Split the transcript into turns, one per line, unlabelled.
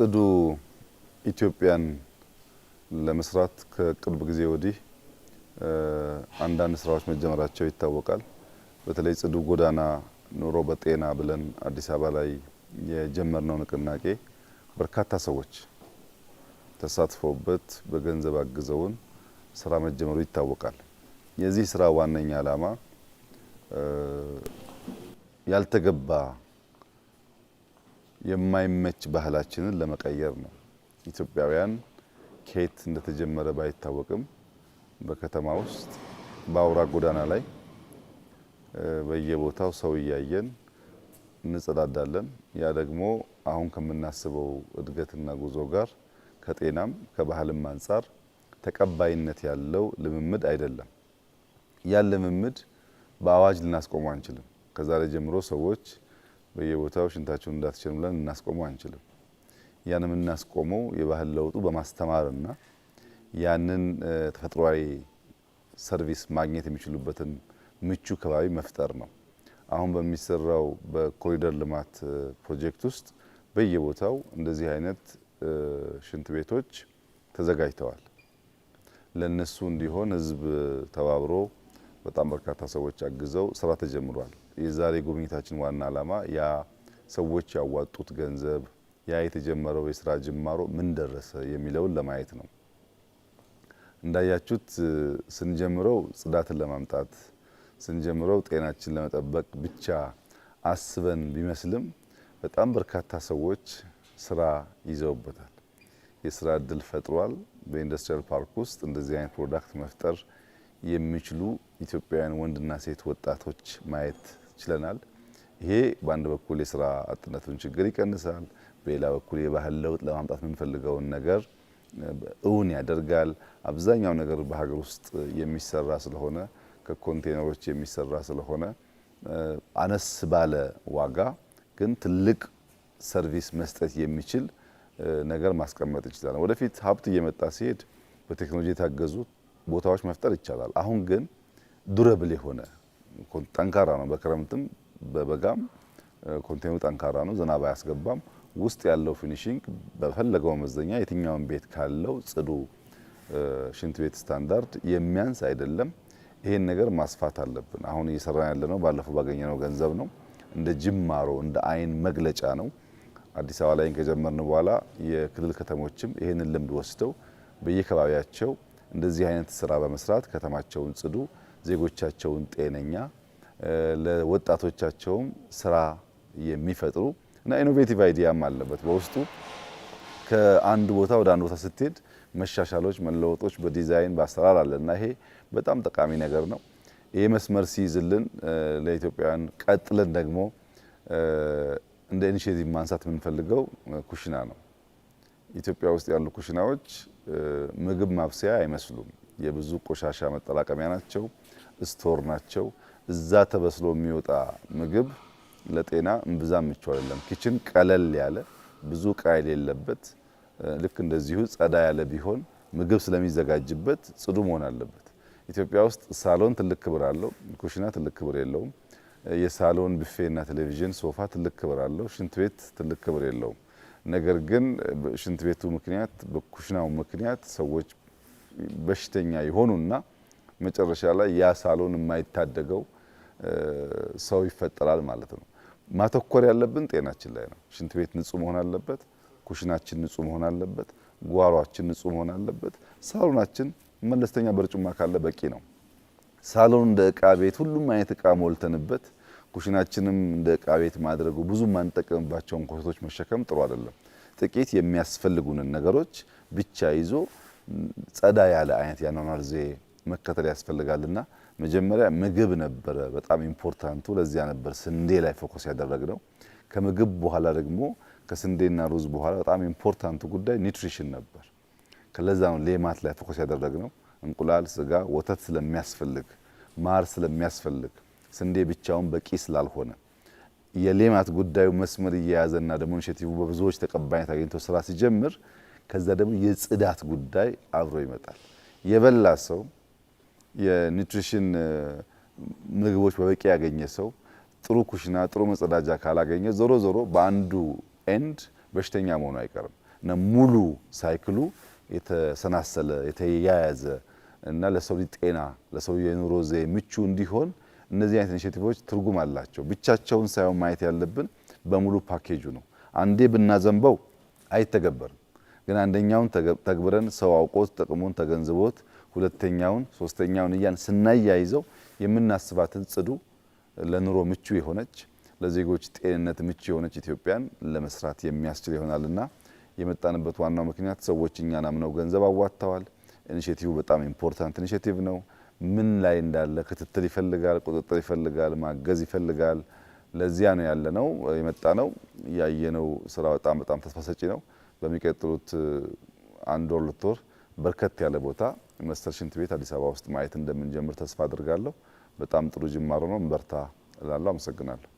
ጽዱ ኢትዮጵያን ለመስራት ከቅርብ ጊዜ ወዲህ አንዳንድ ስራዎች መጀመራቸው ይታወቃል። በተለይ ጽዱ ጎዳና ኑሮ በጤና ብለን አዲስ አበባ ላይ የጀመርነው ንቅናቄ በርካታ ሰዎች ተሳትፈውበት በገንዘብ አግዘውን ስራ መጀመሩ ይታወቃል። የዚህ ስራ ዋነኛ ዓላማ ያልተገባ የማይመች ባህላችንን ለመቀየር ነው። ኢትዮጵያውያን ከየት እንደተጀመረ ባይታወቅም በከተማ ውስጥ በአውራ ጎዳና ላይ በየቦታው ሰው እያየን እንጸዳዳለን። ያ ደግሞ አሁን ከምናስበው እድገትና ጉዞ ጋር ከጤናም ከባህልም አንጻር ተቀባይነት ያለው ልምምድ አይደለም። ያን ልምምድ በአዋጅ ልናስቆመው አንችልም። ከዛሬ ጀምሮ ሰዎች በየቦታው ሽንታቸውን እንዳትሸኑ ብለን እናስቆመው አንችልም። ያን የምናስቆመው የባህል ለውጡ በማስተማርና ያንን ተፈጥሯዊ ሰርቪስ ማግኘት የሚችሉበትን ምቹ ከባቢ መፍጠር ነው። አሁን በሚሰራው በኮሪደር ልማት ፕሮጀክት ውስጥ በየቦታው እንደዚህ አይነት ሽንት ቤቶች ተዘጋጅተዋል። ለነሱ እንዲሆን ህዝብ ተባብሮ በጣም በርካታ ሰዎች አግዘው ስራ ተጀምሯል። የዛሬ ጉብኝታችን ዋና ዓላማ ያ ሰዎች ያዋጡት ገንዘብ ያ የተጀመረው የስራ ጅማሮ ምን ደረሰ የሚለውን ለማየት ነው። እንዳያችሁት ስንጀምረው ጽዳትን ለማምጣት ስንጀምረው ጤናችን ለመጠበቅ ብቻ አስበን ቢመስልም በጣም በርካታ ሰዎች ስራ ይዘውበታል። የስራ እድል ፈጥሯል። በኢንዱስትሪያል ፓርክ ውስጥ እንደዚህ አይነት ፕሮዳክት መፍጠር የሚችሉ ኢትዮጵያውያን ወንድና ሴት ወጣቶች ማየት ችለናል። ይሄ በአንድ በኩል የስራ አጥነቱን ችግር ይቀንሳል፣ በሌላ በኩል የባህል ለውጥ ለማምጣት የምንፈልገውን ነገር እውን ያደርጋል። አብዛኛው ነገር በሀገር ውስጥ የሚሰራ ስለሆነ ከኮንቴነሮች የሚሰራ ስለሆነ አነስ ባለ ዋጋ ግን ትልቅ ሰርቪስ መስጠት የሚችል ነገር ማስቀመጥ ይችላል። ወደፊት ሀብት እየመጣ ሲሄድ በቴክኖሎጂ የታገዙ ቦታዎች መፍጠር ይቻላል። አሁን ግን ዱረብል የሆነ ጠንካራ ነው። በክረምትም በበጋም ኮንቴነሩ ጠንካራ ነው፣ ዝናብ አያስገባም። ውስጥ ያለው ፊኒሺንግ በፈለገው መመዘኛ የትኛውን ቤት ካለው ጽዱ ሽንት ቤት ስታንዳርድ የሚያንስ አይደለም። ይሄን ነገር ማስፋት አለብን። አሁን እየሰራን ያለነው ባለፈው ባገኘነው ገንዘብ ነው። እንደ ጅማሮ እንደ አይን መግለጫ ነው። አዲስ አበባ ላይ ከጀመርን በኋላ የክልል ከተሞችም ይሄንን ልምድ ወስደው በየከባቢያቸው እንደዚህ አይነት ስራ በመስራት ከተማቸውን ጽዱ፣ ዜጎቻቸውን ጤነኛ፣ ለወጣቶቻቸውም ስራ የሚፈጥሩ እና ኢኖቬቲቭ አይዲያም አለበት በውስጡ። ከአንድ ቦታ ወደ አንድ ቦታ ስትሄድ መሻሻሎች፣ መለወጦች በዲዛይን በአሰራር አለ እና ይሄ በጣም ጠቃሚ ነገር ነው። ይሄ መስመር ሲይዝልን ለኢትዮጵያውያን ቀጥለን ደግሞ እንደ ኢኒሼቲቭ ማንሳት የምንፈልገው ኩሽና ነው። ኢትዮጵያ ውስጥ ያሉ ኩሽናዎች ምግብ ማብሰያ አይመስሉም። የብዙ ቆሻሻ መጠራቀሚያ ናቸው፣ ስቶር ናቸው። እዛ ተበስሎ የሚወጣ ምግብ ለጤና እምብዛም ምቹ አይደለም። ኪችን ቀለል ያለ ብዙ እቃ የሌለበት ልክ እንደዚሁ ጸዳ ያለ ቢሆን ምግብ ስለሚዘጋጅበት ጽዱ መሆን አለበት። ኢትዮጵያ ውስጥ ሳሎን ትልቅ ክብር አለው፣ ኩሽና ትልቅ ክብር የለውም። የሳሎን ቢፌና ቴሌቪዥን፣ ሶፋ ትልቅ ክብር አለው፣ ሽንት ቤት ትልቅ ክብር የለውም። ነገር ግን ሽንት ቤቱ ምክንያት በኩሽናው ምክንያት ሰዎች በሽተኛ ይሆኑና መጨረሻ ላይ ያ ሳሎን የማይታደገው ሰው ይፈጠራል ማለት ነው። ማተኮር ያለብን ጤናችን ላይ ነው። ሽንት ቤት ንጹህ መሆን አለበት፣ ኩሽናችን ንጹህ መሆን አለበት፣ ጓሯችን ንጹህ መሆን አለበት። ሳሎናችን መለስተኛ በርጩማ ካለ በቂ ነው። ሳሎን እንደ እቃ ቤት ሁሉም አይነት እቃ ሞልተንበት ኩሽናችንም እንደ እቃ ቤት ማድረጉ ብዙ ማንጠቀምባቸውን ኮቶች መሸከም ጥሩ አይደለም። ጥቂት የሚያስፈልጉንን ነገሮች ብቻ ይዞ ጸዳ ያለ አይነት ያኗኗር ዘዬ መከተል ያስፈልጋልና መጀመሪያ ምግብ ነበረ በጣም ኢምፖርታንቱ። ለዚያ ነበር ስንዴ ላይ ፎከስ ያደረግነው። ከምግብ በኋላ ደግሞ ከስንዴና ሩዝ በኋላ በጣም ኢምፖርታንቱ ጉዳይ ኒውትሪሽን ነበር። ከለዛ ነው ሌማት ላይ ፎከስ ያደረግነው። እንቁላል፣ ስጋ፣ ወተት ስለሚያስፈልግ፣ ማር ስለሚያስፈልግ፣ ስንዴ ብቻውን በቂ ስላልሆነ የሌማት ጉዳዩ መስመር እየያዘና ደግሞ ኢኒሼቲቭ በብዙዎች ተቀባይነት አግኝቶ ስራ ሲጀምር ከዛ ደግሞ የጽዳት ጉዳይ አብሮ ይመጣል። የበላ ሰው የኒውትሪሽን ምግቦች በበቂ ያገኘ ሰው ጥሩ ኩሽና ጥሩ መጸዳጃ ካላገኘ ዞሮ ዞሮ በአንዱ ኤንድ በሽተኛ መሆኑ አይቀርም። እና ሙሉ ሳይክሉ የተሰናሰለ የተያያዘ እና ለሰው ልጅ ጤና ለሰው የኑሮ ዘዬ ምቹ እንዲሆን እነዚህ አይነት ኢኒሼቲቮች ትርጉም አላቸው። ብቻቸውን ሳይሆን ማየት ያለብን በሙሉ ፓኬጁ ነው። አንዴ ብናዘንበው አይተገበርም። ግን አንደኛውን ተግብረን ሰው አውቆት ጥቅሙን ተገንዝቦት ሁለተኛውን ሶስተኛውን እያን ስናያይዘው የምናስባትን ጽዱ ለኑሮ ምቹ የሆነች ለዜጎች ጤንነት ምቹ የሆነች ኢትዮጵያን ለመስራት የሚያስችል ይሆናልና የመጣንበት ዋናው ምክንያት ሰዎች እኛን አምነው ገንዘብ አዋጥተዋል። ኢኒሼቲቭ በጣም ኢምፖርታንት ኢኒሼቲቭ ነው። ምን ላይ እንዳለ ክትትል ይፈልጋል፣ ቁጥጥር ይፈልጋል፣ ማገዝ ይፈልጋል። ለዚያ ነው ያለነው የመጣነው። ያየነው ስራ በጣም ተስፋ ሰጪ ነው። በሚቀጥሉት 1 ወር 2 ወር በርከት ያለ ቦታ መሰል ሽንት ቤት አዲስ አበባ ውስጥ ማየት እንደምንጀምር ተስፋ አድርጋለሁ። በጣም ጥሩ ጅማሮ ነው። እንበርታ እላለሁ። አመሰግናለሁ።